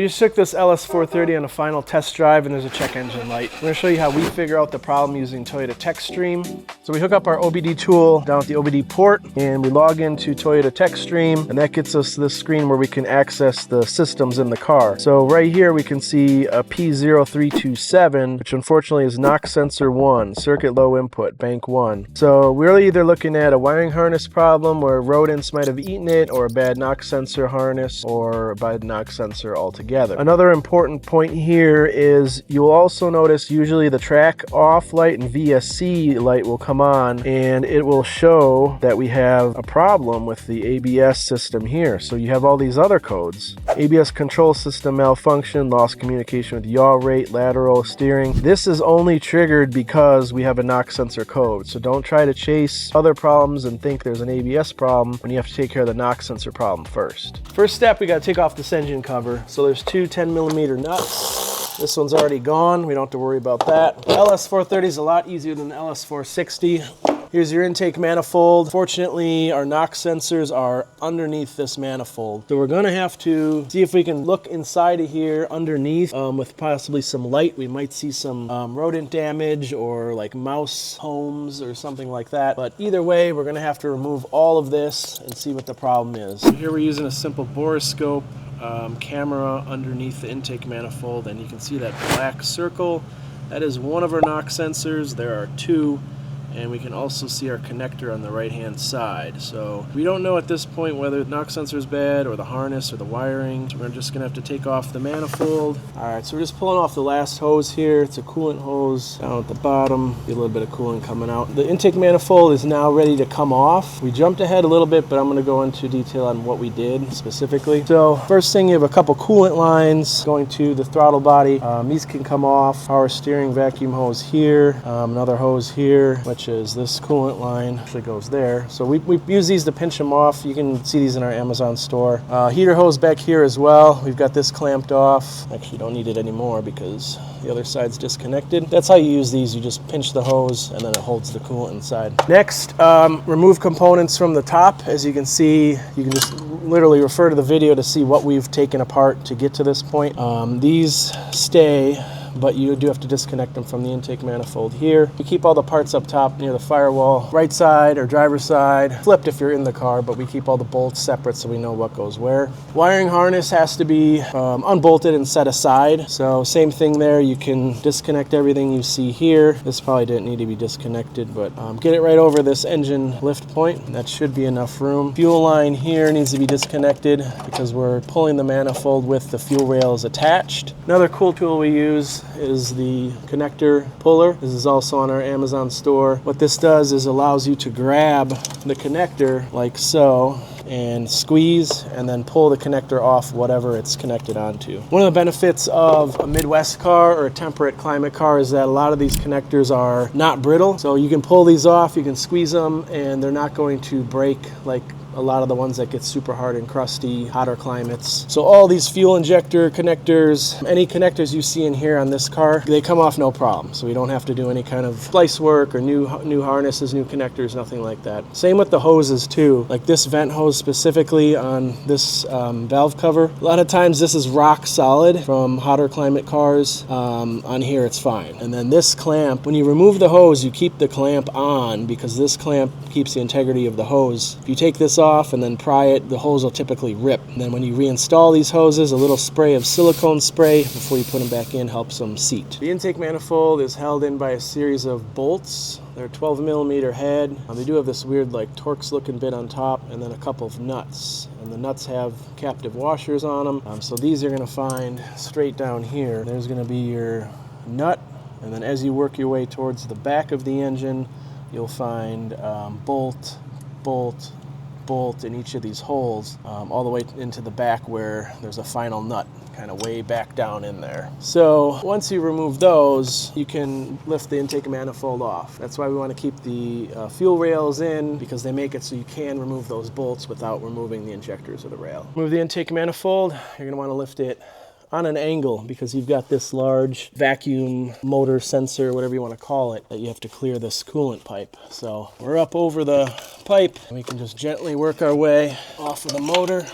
We just took this LS430 on a final test drive, and there's a check engine light. I'm going to show you how we figure out the problem using Toyota Techstream. So we hook up our OBD tool down at the OBD port, and we log into Toyota Techstream, and that gets us to this screen where we can access the systems in the car. So right here we can see a P0327, which unfortunately is knock sensor 1, circuit low input, bank 1. So we're either looking at a wiring harness problem where rodents might have eaten it, or a bad knock sensor harness, or a bad knock sensor altogether. Another important point here is you'll also notice usually the track off light and VSC light will come on, and it will show that we have a problem with the ABS system here. So you have all these other codes: ABS control system malfunction, lost communication with yaw rate, lateral steering. This is only triggered because we have a knock sensor code. So don't try to chase other problems and think there's an ABS problem when you have to take care of the knock sensor problem first. First step, we got to take off this engine cover. So there's two 10mm nuts. This one's already gone. We don't have to worry about that. The LS430 is a lot easier than the LS460. Here's your intake manifold. Fortunately, our knock sensors are underneath this manifold. So we're gonna have to see if we can look inside of here underneath with possibly some light. We might see some rodent damage or like mouse homes or something like that. But either way, we're gonna have to remove all of this and see what the problem is. So here we're using a simple borescope camera underneath the intake manifold, and you can see that black circle. That is one of our knock sensors. There are two. And we can also see our connector on the right hand side. So we don't know at this point whether the knock sensor is bad or the harness or the wiring. So we're just gonna have to take off the manifold. All right, so we're just pulling off the last hose here. It's a coolant hose down at the bottom. Get a little bit of coolant coming out. The intake manifold is now ready to come off. We jumped ahead a little bit, but I'm gonna go into detail on what we did specifically. So first thing, you have a couple coolant lines going to the throttle body. These can come off. Power steering vacuum hose here. Another hose here, which is this coolant line actually goes there. So we use these to pinch them off. You can see these in our Amazon store. Heater hose back here as well. We've got this clamped off. Actually don't need it anymore because the other side's disconnected. That's how you use these. You just pinch the hose and then it holds the coolant inside. Next, remove components from the top. As you can see, you can just literally refer to the video to see what we've taken apart to get to this point. These stay, but you do have to disconnect them from the intake manifold here. We keep all the parts up top near the firewall, right side or driver's side, flipped if you're in the car, but we keep all the bolts separate so we know what goes where. Wiring harness has to be unbolted and set aside. So same thing there, you can disconnect everything you see here. This probably didn't need to be disconnected, but get it right over this engine lift point. That should be enough room. Fuel line here needs to be disconnected because we're pulling the manifold with the fuel rails attached. Another cool tool we use is the connector puller. This is also on our Amazon store. What this does is allows you to grab the connector like so and squeeze and then pull the connector off whatever it's connected onto. One of the benefits of a Midwest car or a temperate climate car is that a lot of these connectors are not brittle. So you can pull these off, you can squeeze them, and they're not going to break like a lot of the ones that get super hard and crusty, hotter climates. So all these fuel injector connectors, any connectors you see in here on this car, they come off no problem. So we don't have to do any kind of splice work or new harnesses, new connectors, nothing like that. Same with the hoses too. Like this vent hose specifically on this valve cover. A lot of times this is rock solid from hotter climate cars. On here it's fine. And then this clamp, when you remove the hose, you keep the clamp on because this clamp keeps the integrity of the hose. If you take this off and then pry it, the hose will typically rip. And then when you reinstall these hoses, a little spray of silicone spray before you put them back in helps them seat. The intake manifold is held in by a series of bolts. They're 12mm head. They do have this weird like Torx looking bit on top and then a couple of nuts. And the nuts have captive washers on them. So these you're going to find straight down here. There's going to be your nut, and then as you work your way towards the back of the engine, you'll find bolt, bolt, bolt in each of these holes, all the way into the back where there's a final nut kind of way back down in there. So once you remove those, you can lift the intake manifold off. That's why we want to keep the fuel rails in, because they make it so you can remove those bolts without removing the injectors of the rail. Move the intake manifold. You're going to want to lift it on an angle because you've got this large vacuum motor sensor, whatever you want to call it, that you have to clear this coolant pipe. So we're up over the pipe and we can just gently work our way off of the motor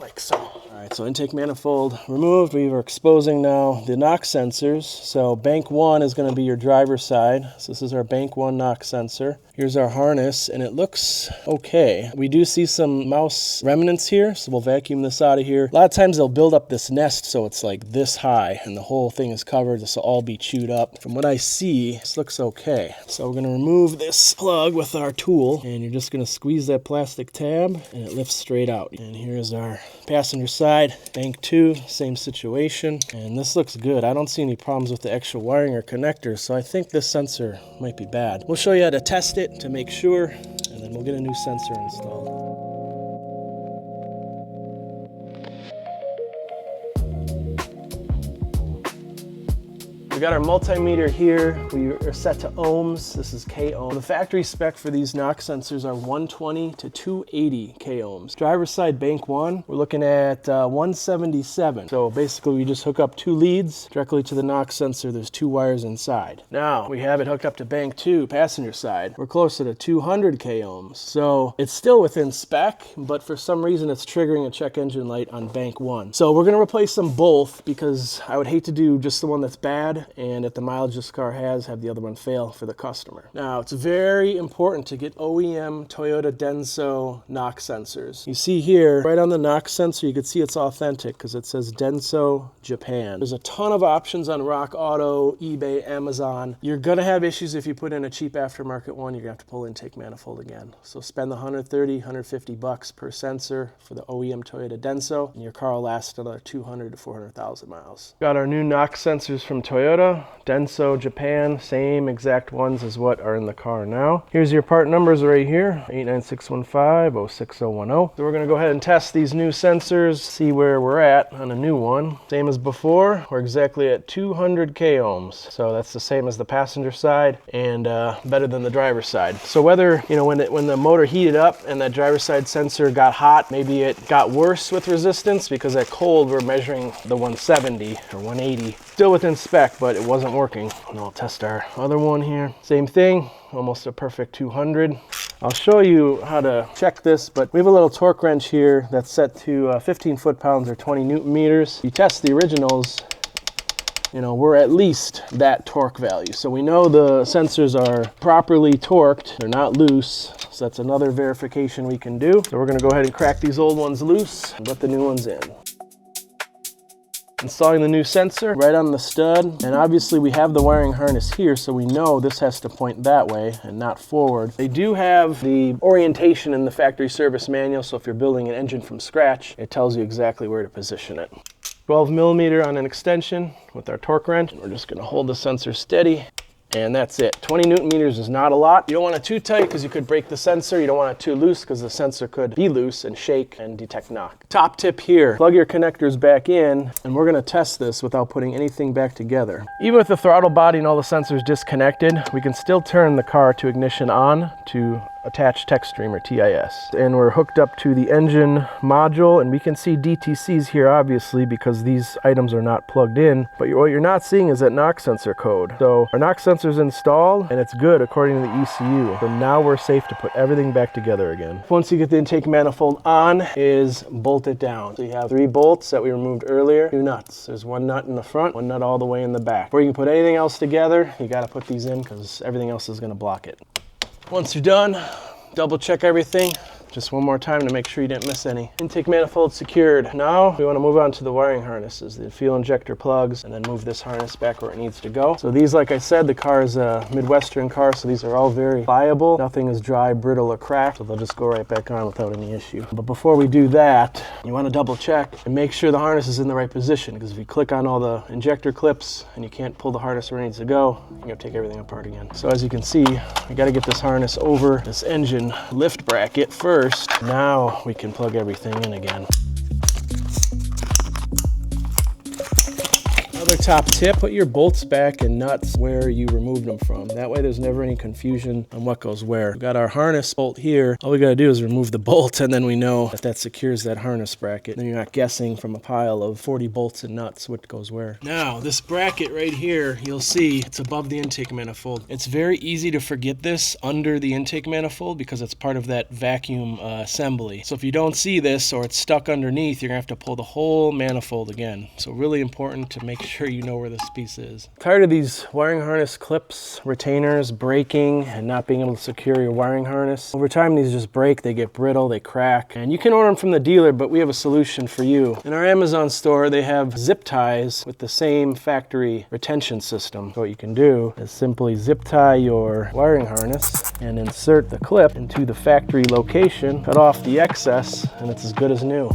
like so. All All right, so intake manifold removed. We are exposing now the knock sensors. So bank 1 is going to be your driver's side. So this is our bank 1 knock sensor. Here's our harness, and it looks okay. We do see some mouse remnants here, so we'll vacuum this out of here. A lot of times they'll build up this nest so it's like this high, and the whole thing is covered. This will all be chewed up. From what I see, this looks okay. So we're going to remove this plug with our tool, and you're just going to squeeze that plastic tab, and it lifts straight out. And here's our passenger side, bank 2, same situation. And this looks good. I don't see any problems with the extra wiring or connectors, so I think this sensor might be bad. We'll show you how to test it to make sure, and then we'll get a new sensor installed. We got our multimeter here. We are set to ohms. This is K ohm. The factory spec for these knock sensors are 120 to 280 K ohms. Driver's side bank 1, we're looking at 177. So basically we just hook up 2 leads directly to the knock sensor. There's 2 wires inside. Now we have it hooked up to bank 2, passenger side. We're closer to 200 K ohms. So it's still within spec, but for some reason it's triggering a check engine light on bank 1. So we're gonna replace them both because I would hate to do just the one that's bad and at the mileage this car has, have the other one fail for the customer. Now, it's very important to get OEM Toyota Denso knock sensors. You see here, right on the knock sensor, you can see it's authentic because it says Denso Japan. There's a ton of options on Rock Auto, eBay, Amazon. You're gonna have issues if you put in a cheap aftermarket one, you're gonna have to pull intake manifold again. So spend the $130, $150 per sensor for the OEM Toyota Denso, and your car will last another 200 to 400,000 miles. Got our new knock sensors from Toyota. Denso Japan, same exact ones as what are in the car now. Here's your part numbers right here, 89615-06010. So we're gonna go ahead and test these new sensors, see where we're at on a new one. Same as before, we're exactly at 200 K ohms. So that's the same as the passenger side and better than the driver's side. So whether, you know, when the motor heated up and that driver's side sensor got hot, maybe it got worse with resistance because at cold we're measuring the 170 or 180. Still within spec, but it wasn't working. And I'll test our other one here. Same thing, almost a perfect 200. I'll show you how to check this, but we have a little torque wrench here that's set to 15 foot-pounds or 20 newton meters. You test the originals, you know, we're at least that torque value. So we know the sensors are properly torqued, they're not loose. So that's another verification we can do. So we're gonna go ahead and crack these old ones loose and let the new ones in. Installing the new sensor right on the stud, and obviously we have the wiring harness here, so we know this has to point that way and not forward. They do have the orientation in the factory service manual, so if you're building an engine from scratch, it tells you exactly where to position it. 12 millimeter on an extension with our torque wrench. We're just gonna hold the sensor steady. And that's it. 20 newton meters is not a lot. You don't want it too tight because you could break the sensor. You don't want it too loose because the sensor could be loose and shake and detect knock. Top tip here, plug your connectors back in, and we're gonna test this without putting anything back together. Even with the throttle body and all the sensors disconnected, we can still turn the car to ignition on to attach Techstream or TIS. And we're hooked up to the engine module, and we can see DTCs here obviously because these items are not plugged in, but what you're not seeing is that knock sensor code. So our knock sensor is installed and it's good according to the ECU. So now we're safe to put everything back together again. Once you get the intake manifold on is bolt it down. So you have 3 bolts that we removed earlier, 2 nuts. There's 1 nut in the front, 1 nut all the way in the back. Before you can put anything else together, you gotta put these in because everything else is gonna block it. Once you're done, double check everything. Just one more time to make sure you didn't miss any. Intake manifold secured. Now we want to move on to the wiring harnesses, the fuel injector plugs, and then move this harness back where it needs to go. So these, like I said, the car is a Midwestern car, so these are all very pliable. Nothing is dry, brittle, or cracked, so they'll just go right back on without any issue. But before we do that, you want to double check and make sure the harness is in the right position, because if you click on all the injector clips and you can't pull the harness where it needs to go, you're going to take everything apart again. So as you can see, we got to get this harness over this engine lift bracket first. Now we can plug everything in again. Another top tip, put your bolts back and nuts where you removed them from. That way there's never any confusion on what goes where. We've got our harness bolt here. All we gotta do is remove the bolt, and then we know if that secures that harness bracket. Then you're not guessing from a pile of 40 bolts and nuts what goes where. Now, this bracket right here, you'll see it's above the intake manifold. It's very easy to forget this under the intake manifold because it's part of that vacuum assembly. So if you don't see this or it's stuck underneath, you're gonna have to pull the whole manifold again. So really important to make sure you know where this piece is. Tired of these wiring harness clips, retainers, breaking, and not being able to secure your wiring harness? Over time, these just break, they get brittle, they crack, and you can order them from the dealer, but we have a solution for you. In our Amazon store, they have zip ties with the same factory retention system. So what you can do is simply zip tie your wiring harness and insert the clip into the factory location, cut off the excess, and it's as good as new.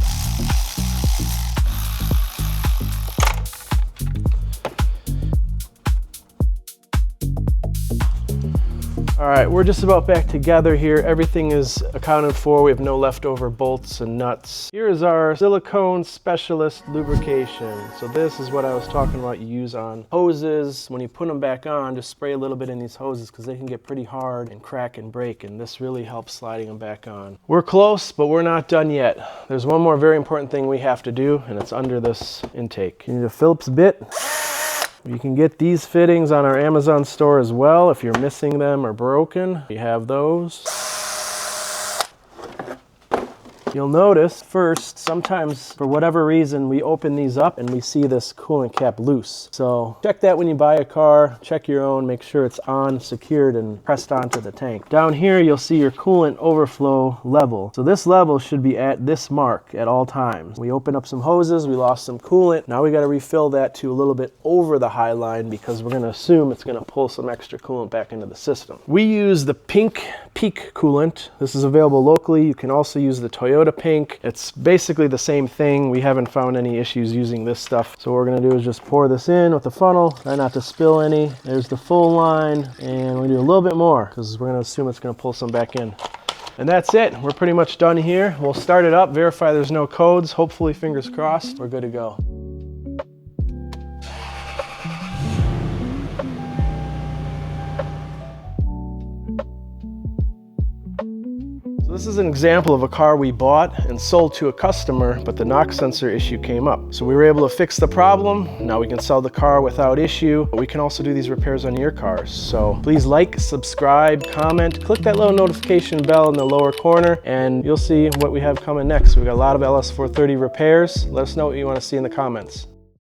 All right, we're just about back together here. Everything is accounted for. We have no leftover bolts and nuts. Here is our silicone specialist lubrication. So this is what I was talking about you use on hoses. When you put them back on, just spray a little bit in these hoses because they can get pretty hard and crack and break, and this really helps sliding them back on. We're close, but we're not done yet. There's one more very important thing we have to do, and it's under this intake. You need a Phillips bit. You can get these fittings on our Amazon store as well if you're missing them or broken. We have those. You'll notice first, sometimes for whatever reason, we open these up and we see this coolant cap loose. So check that when you buy a car, check your own, make sure it's on, secured, and pressed onto the tank. Down here, you'll see your coolant overflow level. So this level should be at this mark at all times. We opened up some hoses, we lost some coolant. Now we gotta refill that to a little bit over the high line because we're gonna assume it's gonna pull some extra coolant back into the system. We use the pink Peak coolant. This is available locally. You can also use the Toyota Pink. It's basically the same thing. We haven't found any issues using this stuff. So what we're gonna do is just pour this in with the funnel, try not to spill any. There's the full line, and we're gonna do a little bit more because we're gonna assume it's gonna pull some back in. And that's it. We're pretty much done here. We'll start it up, verify there's no codes. Hopefully, fingers crossed, we're good to go. This is an example of a car we bought and sold to a customer, but the knock sensor issue came up. So we were able to fix the problem. Now we can sell the car without issue. But we can also do these repairs on your cars. So please like, subscribe, comment, click that little notification bell in the lower corner, and you'll see what we have coming next. We've got a lot of LS430 repairs. Let us know what you want to see in the comments.